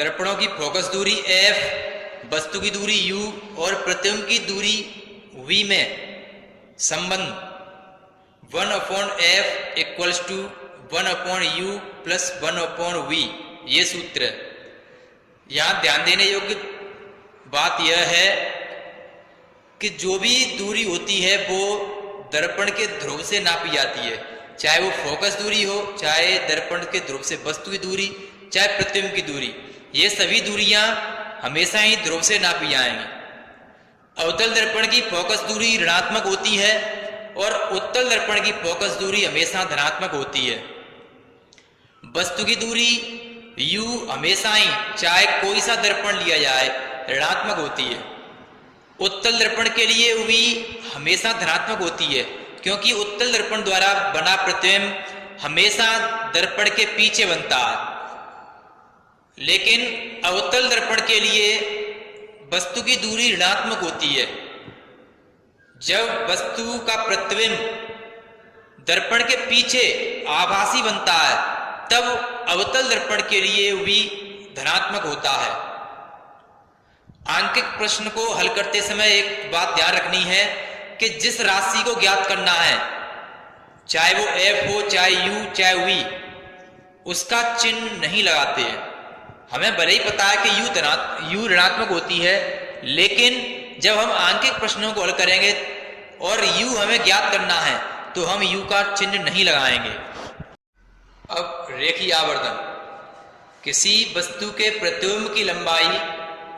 दर्पणों की फोकस दूरी f, वस्तु की दूरी u और प्रतिबिंब की दूरी v में संबंध 1/f equals to 1/u plus 1/v, ये सूत्र है। यहाँ ध्यान देने योग्य बात यह है कि जो भी दूरी होती है वो दर्पण के ध्रुव से नापी जाती है, चाहे वो फोकस दूरी हो, चाहे दर्पण के ध्रुव से वस्तु की दूरी, चाहे प्रतिबिंब की दूरी, ये सभी दूरियां हमेशा ही ध्रुव से नापी जाएंगी। अवतल दर्पण की फोकस दूरी ऋणात्मक होती है और उत्तल दर्पण की फोकस दूरी हमेशा धनात्मक होती है। वस्तु की दूरी u हमेशा ही, चाहे कोई सा दर्पण लिया जाए, ऋणात्मक होती है। उत्तल दर्पण के लिए v हमेशा धनात्मक होती है, क्योंकि उत्तल दर्पण द्वारा बना प्रतिबिंब हमेशा दर्पण के पीछे बनता है। लेकिन अवतल दर्पण के लिए वस्तु की दूरी ऋणात्मक होती है। जब वस्तु का प्रतिबिंब दर्पण के पीछे आभासी बनता है तब अवतल दर्पण के लिए v धनात्मक होता है। आंकिक प्रश्न को हल करते समय एक बात ध्यान रखनी है कि जिस राशि को ज्ञात करना है, चाहे वो f हो, चाहे u, चाहे v, उसका चिन्ह नहीं लगाते हैं। हमें भले ही पता है कि u ऋणात्मक होती है, लेकिन जब हम आंकिक प्रश्नों को हल करेंगे और u हमें ज्ञात करना है तो हम u का चिन्ह नहीं लगाएंगे। अब रेखीय आवर्धन, किसी वस्तु के प्रतिबिंब की लंबाई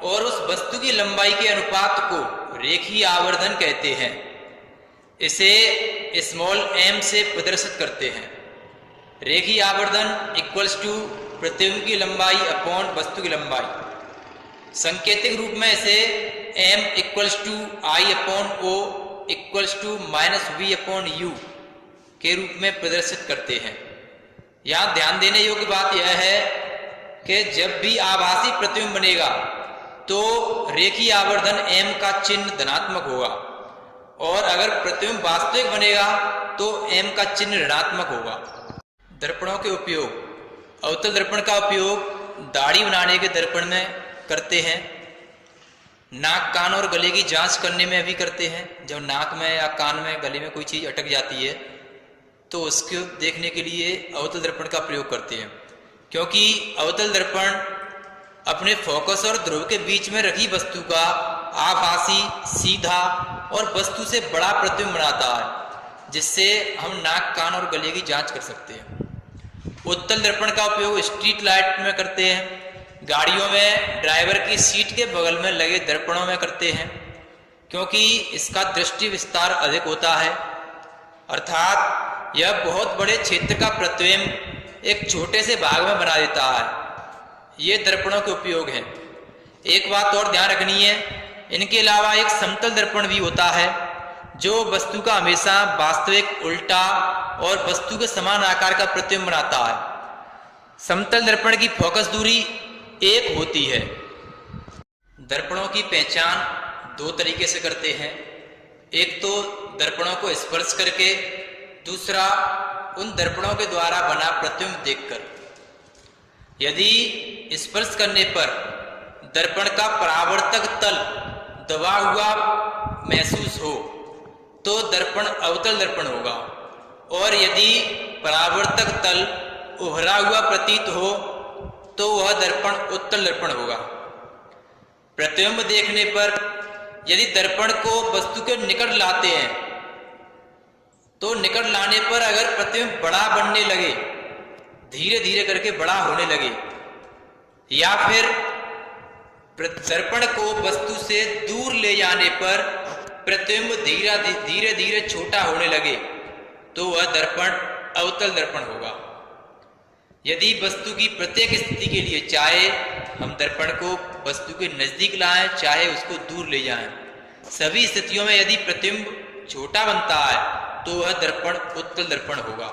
और उस वस्तु की लंबाई के अनुपात को रेखीय आवर्धन कहते हैं। इसे स्मॉल m से प्रदर्शित करते हैं। रेखीय आवर्धन इक्वल्स टू प्रतिबिंब की लंबाई अपॉन वस्तु की लंबाई। सांकेतिक रूप में इसे m equals to i upon o equals to minus v upon u के रूप में प्रदर्शित करते हैं। यहाँ ध्यान देने योग्य बात यह है कि जब भी आभासी प्रतिबिंब बनेगा तो रेखीय आवर्धन m का चिन्ह धनात्मक होगा, और अगर प्रतिबिंब वास्तविक बनेगा तो m का चिन्ह ऋणात्मक होगा। दर्पणों के उपयोग, अवतल दर्पण का उपयोग दाढ़ी बनाने के दर्पण में करते हैं। नाक, कान और गले की जांच करने में भी करते हैं। जब नाक में या कान में, गले में कोई चीज अटक जाती है तो उसको देखने के लिए अवतल दर्पण का प्रयोग करते हैं, क्योंकि अवतल दर्पण अपने फोकस और ध्रुव के बीच में रखी वस्तु का आभासी, सीधा और वस्तु से बड़ा प्रतिबिंब बनाता है, जिससे हम नाक, कान और गले की जांच कर सकते हैं। उत्तल दर्पण का उपयोग स्ट्रीट लाइट में करते हैं, गाड़ियों में ड्राइवर की सीट के बगल में लगे दर्पणों में करते हैं, क्योंकि इसका दृष्टि विस्तार अधिक होता है, अर्थात यह बहुत बड़े क्षेत्र का प्रतिबिंब एक छोटे से भाग में बना देता है। ये दर्पणों के उपयोग हैं। एक बात और ध्यान रखनी है, इनके अलावा एक समतल दर्पण भी होता है जो वस्तु का हमेशा वास्तविक, उल्टा और वस्तु के समान आकार का प्रतिबिंब बनाता है। समतल दर्पण की फोकस दूरी 1 होती है। दर्पणों की पहचान 2 तरीके से करते हैं। एक तो दर्पणों को स्पर्श करके, दूसरा उन दर्पणों के द्वारा बना प्रतिबिंब देखकर। यदि स्पर्श करने पर दर्पण का परावर्तक तल दबा हुआ महसूस हो तो दर्पण अवतल दर्पण होगा, और यदि परावर्तक तल उभरा हुआ प्रतीत हो तो वह दर्पण उत्तल दर्पण होगा। प्रतिबिंब देखने पर यदि दर्पण को वस्तु के निकट लाते हैं तो निकट लाने पर अगर प्रतिबिंब बड़ा बनने लगे, धीरे धीरे करके बड़ा होने लगे, या फिर दर्पण को वस्तु से दूर ले जाने पर प्रतिबिंब धीरे धीरे छोटा होने लगे, तो वह दर्पण अवतल दर्पण होगा। यदि वस्तु की प्रत्येक स्थिति के लिए चाहे हम दर्पण को वस्तु के नजदीक लाएं, चाहे उसको दूर ले जाएं, सभी स्थितियों में यदि प्रतिबिंब छोटा बनता है तो वह दर्पण उत्तल दर्पण होगा।